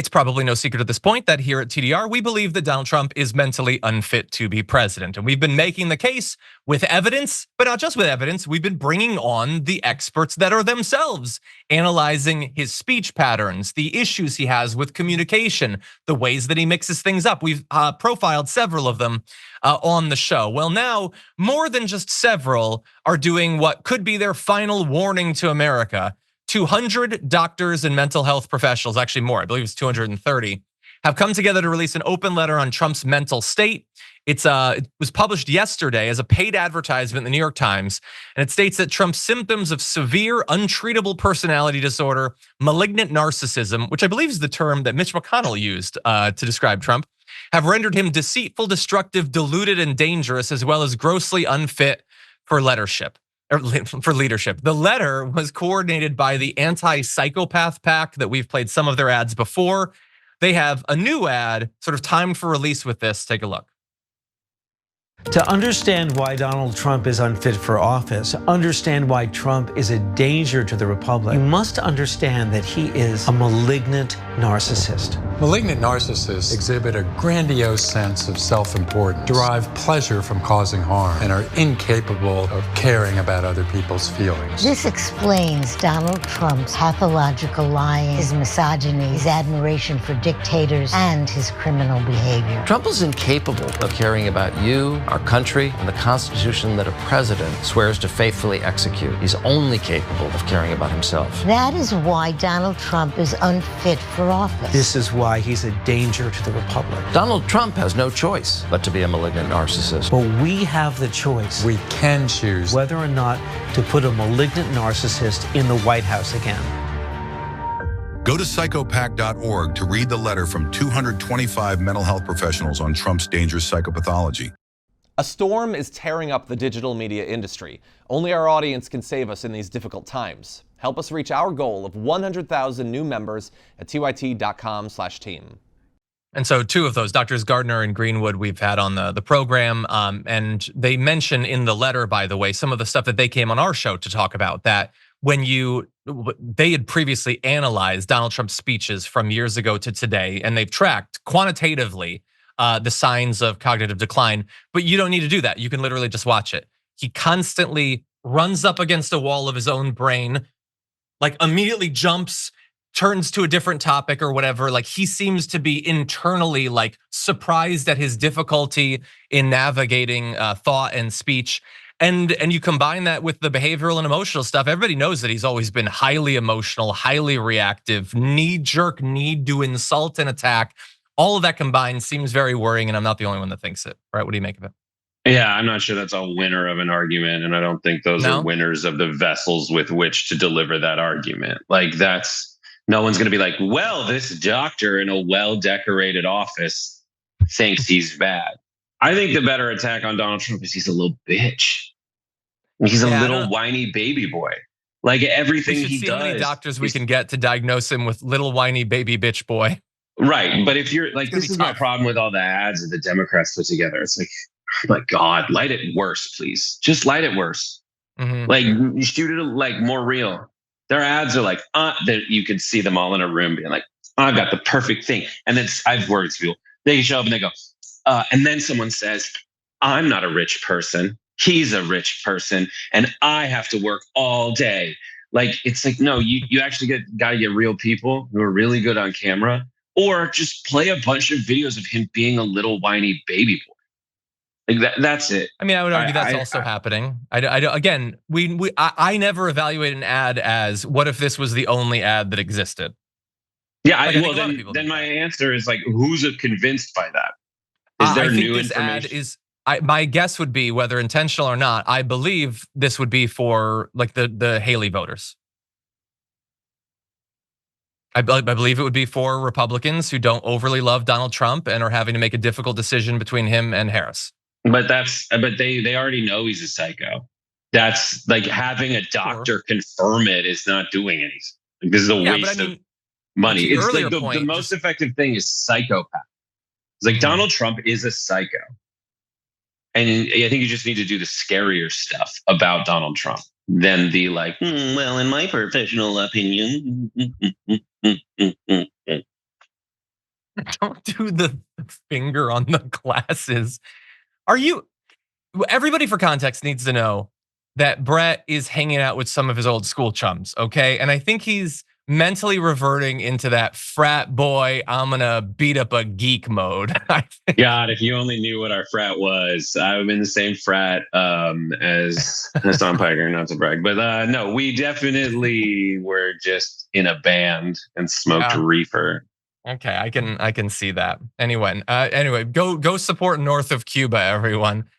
It's probably no secret at this point that here at TDR, we believe that Donald Trump is mentally unfit to be president. And we've been making the case with evidence, but not just with evidence. We've been bringing on the experts that are themselves analyzing his speech patterns, the issues he has with communication, the ways that he mixes things up. We've profiled several of them on the show. Well, now more than just several are doing what could be their final warning to America. 200 doctors and mental health professionals, actually more, I believe it's 230, have come together to release an open letter on Trump's mental state. It was published yesterday as a paid advertisement in the New York Times, and it states that Trump's symptoms of severe, untreatable personality disorder, malignant narcissism, which I believe is the term that Mitch McConnell used to describe Trump, have rendered him deceitful, destructive, deluded, and dangerous, as well as grossly unfit for leadership. The letter was coordinated by the Anti-Psychopath PAC that we've played some of their ads before. They have a new ad sort of timed for release with this. Take a look. To understand why Donald Trump is unfit for office, understand why Trump is a danger to the republic, you must understand that he is a malignant narcissist. Malignant narcissists exhibit a grandiose sense of self-importance, derive pleasure from causing harm, and are incapable of caring about other people's feelings. This explains Donald Trump's pathological lying, his misogyny, his admiration for dictators, and his criminal behavior. Trump is incapable of caring about you, our country, and the Constitution that a president swears to faithfully execute. He's only capable of caring about himself. That is why Donald Trump is unfit for office. This is why he's a danger to the republic. Donald Trump has no choice but to be a malignant narcissist. But we have the choice. We can choose whether or not to put a malignant narcissist in the White House again. Go to psychopac.org to read the letter from 225 mental health professionals on Trump's dangerous psychopathology. A storm is tearing up the digital media industry. Only our audience can save us in these difficult times. Help us reach our goal of 100,000 new members at tyt.com/team. And so two of those, Doctors Gardner and Greenwood, we've had on the program, and they mention in the letter, by the way, some of the stuff that they came on our show to talk about, that when they had previously analyzed Donald Trump's speeches from years ago to today, and they've tracked quantitatively the signs of cognitive decline, but you don't need to do that. You can literally just watch it. He constantly runs up against a wall of his own brain, like immediately jumps, turns to a different topic or whatever. Like he seems to be internally like surprised at his difficulty in navigating thought and speech. And you combine that with the behavioral and emotional stuff. Everybody knows that he's always been highly emotional, highly reactive, knee-jerk need to insult and attack. All of that combined seems very worrying, and I'm not the only one that thinks it. Right? What do you make of it? Yeah, I'm not sure that's a winner of an argument, and I don't think those are winners of the vessels with which to deliver that argument. Like no one's gonna be like, well, this doctor in a well-decorated office thinks he's bad. I think the better attack on Donald Trump is he's a little bitch. He's a little whiny baby boy. Like everything he does. How many doctors we can get to diagnose him with little whiny baby bitch boy. Right, but if you're like, this is my problem with all the ads that the Democrats put together. It's like, oh my God, light it worse, please. Just light it worse. Mm-hmm. Like shoot it like more real. Their ads are like, that you could see them all in a room being like, I've got the perfect thing. And then I've worked with people. They show up and they go, and then someone says, I'm not a rich person. He's a rich person, and I have to work all day. Like it's like, no, you actually gotta get real people who are really good on camera. Or just play a bunch of videos of him being a little whiny baby boy. Like that's it. I mean, I would argue that's also happening. I never evaluate an ad as what if this was the only ad that existed. Yeah, then my answer is like, who's convinced by that? Is there new information? My guess would be, whether intentional or not, I believe this would be for like the Haley voters. I believe it would be for Republicans who don't overly love Donald Trump and are having to make a difficult decision between him and Harris. But they already know he's a psycho. That's like having a doctor confirm it is not doing anything. Like, this is a waste of money. It's like the most effective thing is psychopath. It's like Donald Trump is a psycho. And I think you just need to do the scarier stuff about Donald Trump than the like, well, in my professional opinion. Don't do the finger on the glasses. Everybody for context needs to know that Brett is hanging out with some of his old school chums, okay? And I think he's mentally reverting into that frat boy, I'm gonna beat up a geek mode. God, if you only knew what our frat was. I'm in the same frat as Hassan Piker, not to brag. But no, we definitely were just in a band and smoked reefer. Okay, I can see that. Anyway, go support north of Cuba, everyone.